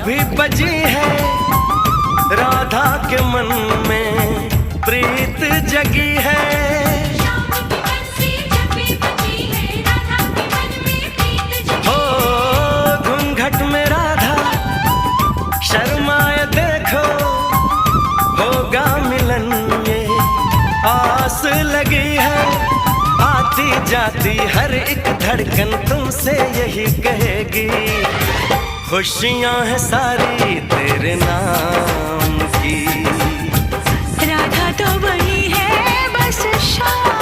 भी बजी है राधा के मन में प्रीत जगी है। हो घूंघट में राधा शर्माए देखो, होगा मिलन ये आस लगी है। आती जाती हर एक धड़कन तुमसे यही कहेगी, खुशियां हैं सारी तेरे नाम की। राधा तो वही है बस शाम